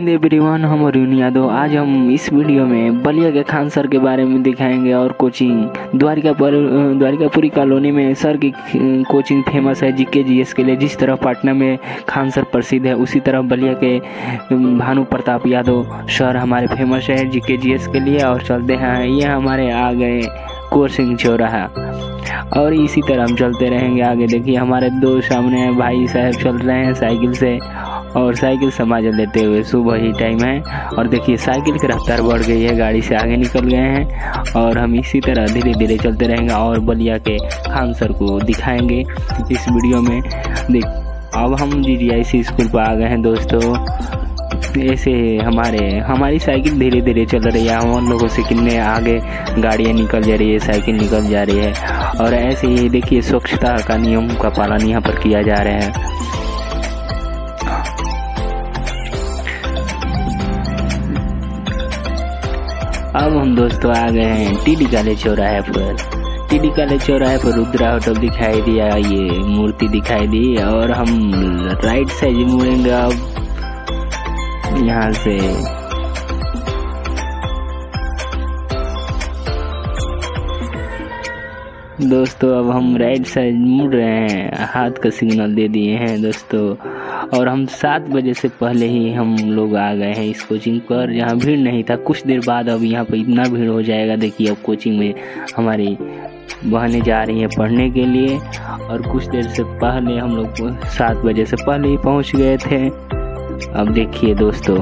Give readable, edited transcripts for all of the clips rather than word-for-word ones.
Everyone, हम अरुण यादव। आज हम इस वीडियो में बलिया के खान सर के बारे में दिखाएंगे और कोचिंग द्वारिकापुरी कॉलोनी में सर की कोचिंग फेमस है जीके जीएस के लिए। जिस तरह पटना में खान सर प्रसिद्ध है, उसी तरह बलिया के भानु प्रताप यादव सर हमारे फेमस है जीके जीएस के लिए। और चलते हैं, ये हमारे आ गए कुंवर सिंह चौराहा और इसी तरह हम चलते रहेंगे आगे। देखिए हमारे दो सामने भाई साहब चल रहे हैं साइकिल से और साइकिल समाज लेते हुए। सुबह ही टाइम है और देखिए साइकिल की रफ्तार बढ़ गई है, गाड़ी से आगे निकल गए हैं और हम इसी तरह धीरे धीरे चलते रहेंगे और बलिया के खान सर को दिखाएंगे इस वीडियो में। अब हम GGIC स्कूल पर आ गए हैं दोस्तों। ऐसे हमारी साइकिल धीरे धीरे चल रही है, हम लोगों से कितने आगे गाड़ियाँ निकल जा रही है, साइकिल निकल जा रही है। और ऐसे ही देखिए स्वच्छता का नियम का पालन यहाँ पर किया जा रहा है। अब हम दोस्तों आ गए हैं TD कॉलेज चौराहे पर। TD कॉलेज चौराहे पर रुद्रा होटल दिखाई दिया, ये मूर्ति दिखाई दी और हम राइट साइड मुड़ेंगे अब यहाँ से। दोस्तों अब हम राइट साइड मुड़ रहे हैं, हाथ का सिग्नल दे दिए हैं दोस्तों। और हम 7 बजे से पहले ही हम लोग आ गए हैं इस कोचिंग पर। यहाँ भीड़ नहीं था, कुछ देर बाद अब यहाँ पर इतना भीड़ हो जाएगा। देखिए अब कोचिंग में हमारी बहनें जा रही हैं पढ़ने के लिए और कुछ देर से पहले हम लोग 7 बजे से पहले ही पहुँच गए थे। अब देखिए दोस्तों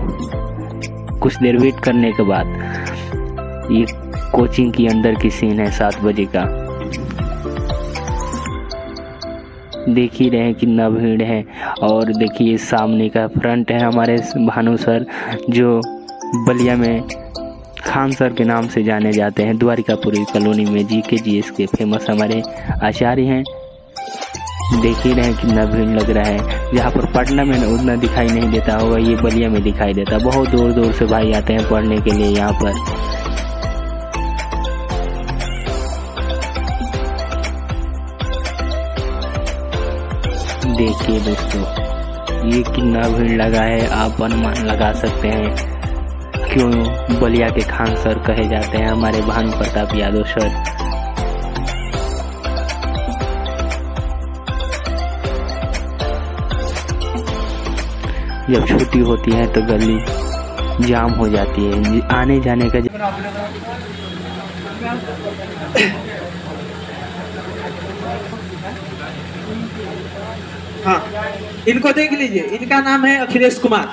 कुछ देर वेट करने के बाद ये कोचिंग की अंदर की सीन है 7 बजे का। देख ही रहे हैं कितना भीड़ है। और देखिए सामने का फ्रंट है हमारे भानु सर, जो बलिया में खान सर के नाम से जाने जाते हैं। द्वारिकापुरी कॉलोनी में जीके जीएस के फेमस हमारे आचार्य हैं। देख ही रहे हैं कितना भीड़ लग रहा है। जहाँ पर पटना में उतना दिखाई नहीं देता होगा, ये बलिया में दिखाई देता। बहुत दूर दूर से भाई आते हैं पढ़ने के लिए यहाँ पर। देखिए दोस्तों ये कितना भीड़ लगा है, आप अनुमान लगा सकते हैं क्यों बलिया के खान सर कहे जाते हैं हमारे भानु प्रताप यादव सर। जब छुट्टी होती है तो गली जाम हो जाती है, आने जाने का हाँ, इनको देख लीजिए, इनका नाम है अखिलेश कुमार,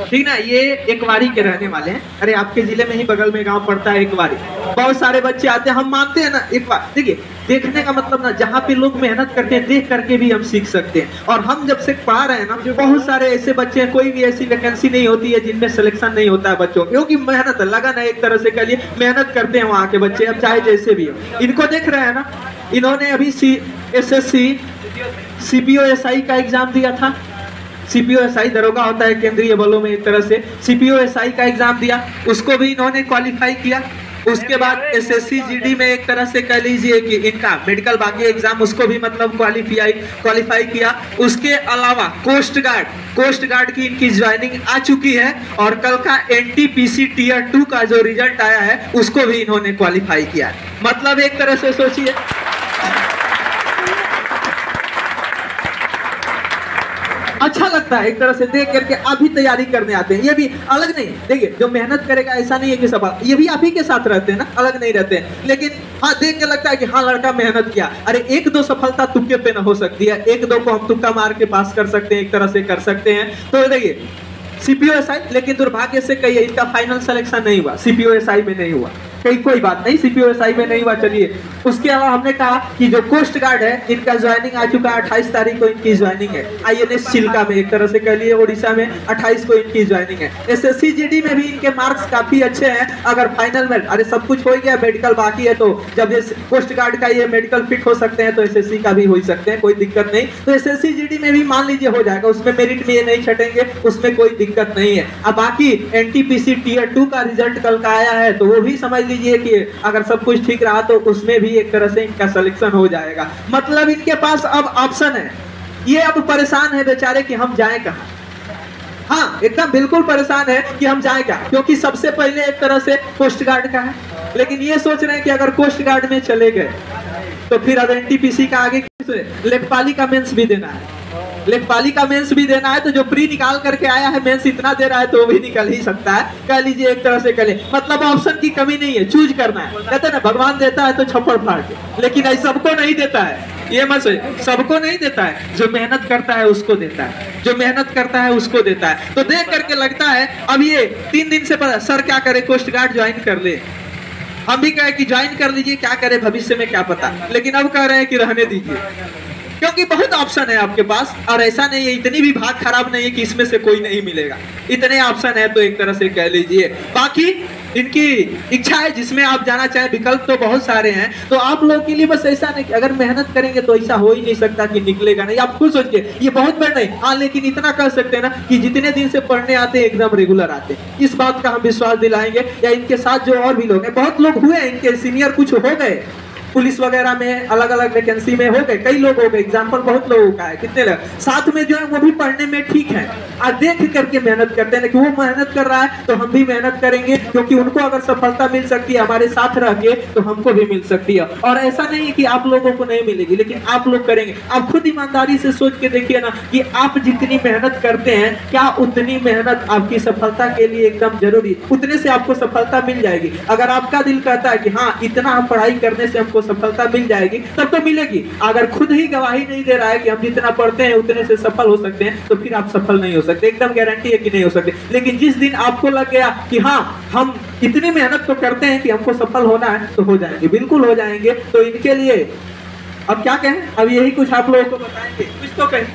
ठीक ना। ये एकवारी के रहने वाले हैं। अरे आपके जिले में ही बगल में गांव पड़ता है एकवारी। बहुत सारे बच्चे आते हैं, हम मानते हैं ना एक बार। देखिए देखने का मतलब ना, जहाँ पे लोग मेहनत करते हैं देख करके भी हम सीख सकते हैं। और हम जब से पढ़ा रहे हैं ना, बहुत सारे ऐसे बच्चे हैं, कोई भी ऐसी वैकेंसी नहीं होती है जिनमें सिलेक्शन नहीं होता है बच्चों, क्योंकि मेहनत लगन है एक तरह से कह लिए, मेहनत करते हैं वहाँ के बच्चे, अब चाहे जैसे भी हो। इनको देख रहे हैं ना, इन्होंने अभी SSC CPO SI का एग्जाम दिया था। CPO SI दरोगा होता है केंद्रीय बलों में एक तरह से। CPO SI का एग्जाम दिया, उसको भी इन्होंने क्वालिफाई किया। उसके बाद SSC GD में एक तरह से कह लीजिए कि इनका मेडिकल बाकी एग्जाम, उसको भी मतलब क्वालिफाई किया। उसके अलावा कोस्ट गार्ड की इनकी ज्वाइनिंग आ चुकी है और कल का NTPC Tier 2 का जो रिजल्ट आया है उसको भी इन्होंने क्वालिफाई किया। मतलब एक तरह से सोचिए, अच्छा लगता है एक तरह से देख करके। आप भी तैयारी करने आते हैं, ये भी अलग नहीं। देखिए जो मेहनत करेगा ऐसा नहीं है कि सब, ये भी आप ही के साथ रहते हैं ना, अलग नहीं रहते हैं। लेकिन हाँ देख के लगता है कि हाँ लड़का मेहनत किया। अरे 1-2 सफलता तुक्के पे न हो सकती है, 1-2 को हम तुक्का मार के पास कर सकते हैं, एक तरह से कर सकते हैं। तो देखिए CPO SI, लेकिन दुर्भाग्य से कहिए इनका फाइनल सिलेक्शन नहीं हुआ, CPO SI में नहीं हुआ। कोई बात नहीं, CPO SI में नहीं हुआ, चलिए। उसके अलावा हमने कहा कि जो कोस्ट गार्ड है इनका ज्वाइनिंग आ चुका है, 28 तारीख को इनकी ज्वाइनिंग है। INS चिल्का में एक तरह से कह लिए उड़ीसा में 28 को इनकी ज्वाइनिंग है। SSC GD में भी इनके मार्क्स काफी अच्छे हैं। अगर फाइनल में अरे सब कुछ हो गया, मेडिकल बाकी है, तो जब ये कोस्ट गार्ड का ये मेडिकल फिट हो सकते हैं तो SSC का भी हो सकते हैं, कोई दिक्कत नहीं। तो SSC GD में भी मान लीजिए हो जाएगा, उसमें मेरिट में ये नहीं छटेंगे, उसमें कोई दिक्कत नहीं है। अब बाकी NTPC Tier 2 का रिजल्ट कल का आया है, तो वो भी समझ लीजिए कि अगर सब कुछ ठीक रहा तो उसमें भी एक तरह से इनका सिलेक्शन हो जाएगा। मतलब इनके पास अब ऑप्शन है। ये अब परेशान है बेचारे कि हम जाएं कहां। हाँ एकदम बिल्कुल परेशान है कि हम जाए क्या, क्योंकि सबसे पहले एक तरह से कोस्ट गार्ड का है, लेकिन ये सोच रहे हैं कि अगर कोस्ट गार्ड में चले गए तो फिर अब एनटीपीसी का आगे लेखपाली का मेंस भी देना है, लेखपाली का मेंस भी देना है, तो जो प्री निकाल करके आया है मेंस इतना दे रहा है तो वो भी निकल ही सकता है। कह लीजिए एक तरह से कह ले, मतलब ऑप्शन की कमी नहीं है, चूज करना है। कहते हैं ना भगवान देता है तो छप्पड़ फाड़ के, लेकिन ऐसा सबको नहीं देता है, ये मत सोचिए, सबको नहीं देता है, जो मेहनत करता है उसको देता है, जो मेहनत करता है उसको देता है। तो देख करके लगता है अब ये 3 दिन से पता सर क्या करे, कोस्ट गार्ड ज्वाइन कर ले। हम भी कहे कि ज्वाइन कर लीजिए, क्या करे भविष्य में क्या पता, लेकिन अब कह रहे हैं कि रहने दीजिए, क्योंकि बहुत ऑप्शन है आपके पास। और ऐसा नहीं है, इतनी भी भाग खराब नहीं है कि इसमें से कोई नहीं मिलेगा, इतने ऑप्शन है तो एक तरह से कह लीजिए। बाकी इनकी इच्छा है जिसमें आप जाना चाहें, विकल्प तो बहुत सारे हैं। तो आप लोग के लिए बस ऐसा नहीं कि अगर मेहनत करेंगे तो ऐसा हो ही नहीं सकता कि निकलेगा नहीं। आप खुद सोचिए, ये बहुत बड़ा नहीं, हाँ लेकिन इतना कर सकते हैं ना कि जितने दिन से पढ़ने आते हैं एकदम रेगुलर आते हैं, इस बात का हम विश्वास दिलाएंगे। या इनके साथ जो और भी लोग हैं, बहुत लोग हुए इनके सीनियर, कुछ हो गए पुलिस वगैरह में, अलग अलग वैकेंसी में हो गए, कई लोग हो गए, एग्जाम्पल बहुत लोगों का है। कितने लोग साथ में जो है वो भी पढ़ने में ठीक है और देख करके मेहनत करते हैं कि वो मेहनत कर रहा है तो हम भी मेहनत करेंगे, क्योंकि उनको अगर सफलता मिल सकती है हमारे साथ रह के तो हमको भी मिल सकती है। और ऐसा नहीं है कि आप लोगों को नहीं मिलेगी, लेकिन आप लोग करेंगे। आप खुद ईमानदारी से सोच के देखिए ना कि आप जितनी मेहनत करते हैं, क्या उतनी मेहनत आपकी सफलता के लिए एकदम जरूरी, उतने से आपको सफलता मिल जाएगी। अगर आपका दिल कहता है कि हाँ इतना हम पढ़ाई करने से हमको सफलता मिल जाएगी, तब तो मिलेगी। अगर खुद ही गवाही नहीं दे रहा है कि हम जितना पढ़ते हैं उतने से सफल हो सकते हैं, तो फिर आप सफल नहीं हो सकते, एकदम गारंटी है कि नहीं हो सकते। लेकिन जिस दिन आपको लग गया कि हाँ हम इतनी मेहनत तो करते हैं कि हमको सफल होना है, तो हो जाएंगे, बिल्कुल हो जाएंगे। तो इनके लिए अब क्या कहें, अब यही कुछ आप लोगों को बताएंगे, कुछ तो कहें,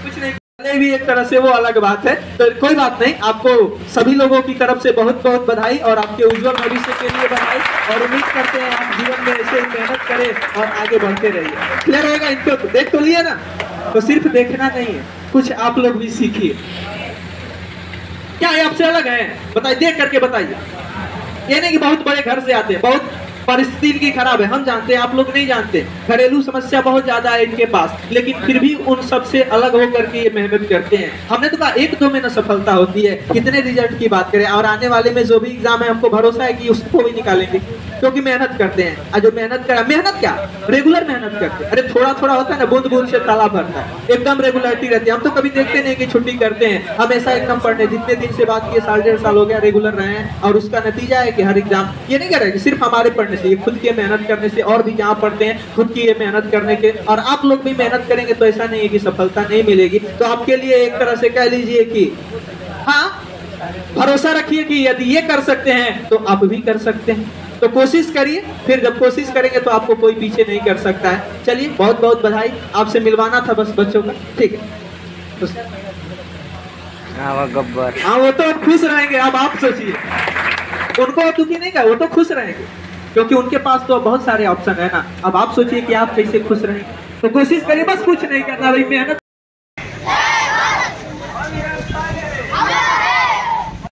कुछ नहीं भी एक तरह से वो अलग बात है। तो कोई बात नहीं, आपको सभी लोगों की तरफ से बहुत बहुत बधाई और आपके उज्जवल भविष्य के लिए बधाई, और उम्मीद करते हैं आप जीवन में ऐसे ही मेहनत करें और आगे बढ़ते रहिए। क्लियर होगा, इनको देख तो लिया ना, तो सिर्फ देखना नहीं है, कुछ आप लोग भी सीखिए। क्या है आपसे अलग है, बताइए, देख करके बताइए। ये नहीं कि बहुत बड़े घर से आते हैं, बहुत परिस्थिति इनकी खराब है, हम जानते हैं, आप लोग नहीं जानते, घरेलू समस्या बहुत ज्यादा है इनके पास, लेकिन फिर भी उन सबसे अलग होकर के ये मेहनत करते हैं। हमने तो कहा 1-2 में ना सफलता होती है, कितने रिजल्ट की बात करें। और आने वाले में जो भी एग्जाम है हमको भरोसा है कि उसको भी निकालेंगे, क्योंकि मेहनत करते हैं। और जो मेहनत करा, मेहनत क्या, रेगुलर मेहनत करते हैं। अरे थोड़ा थोड़ा होता है ना, बूंद बूंद से तालाब भरता है, एकदम रेगुलरिटी रहती है। हम तो कभी देखते नहीं कि छुट्टी करते हैं, हमेशा एकदम पढ़ने, जितने दिन से बात किए 1.5 साल हो गया रेगुलर रहे हैं, और उसका नतीजा है कि हर एग्जाम, ये नहीं कह रहे कि सिर्फ हमारे पढ़ने से, ये खुद की मेहनत करने से, और भी जहाँ पढ़ते हैं खुद की ये मेहनत करने के, और आप लोग भी मेहनत करेंगे तो ऐसा नहीं है कि सफलता नहीं मिलेगी। तो आपके लिए एक तरह से कह लीजिए कि हाँ भरोसा रखिए कि यदि ये कर सकते हैं तो आप भी कर सकते हैं। तो कोशिश करिए, फिर जब कोशिश करेंगे तो आपको कोई पीछे नहीं कर सकता है। चलिए बहुत बहुत बधाई, आपसे मिलवाना था बस बच्चों का, ठीक है। गब्बर, हाँ वो तो खुश रहेंगे। अब आप सोचिए, उनको दुखी नहीं कर, वो तो खुश रहेंगे, क्योंकि उनके पास तो बहुत सारे ऑप्शन है ना। अब आप सोचिए कि आप कैसे खुश रहेंगे। तो कोशिश करिए, बस कुछ नहीं करना भाई, मेहनत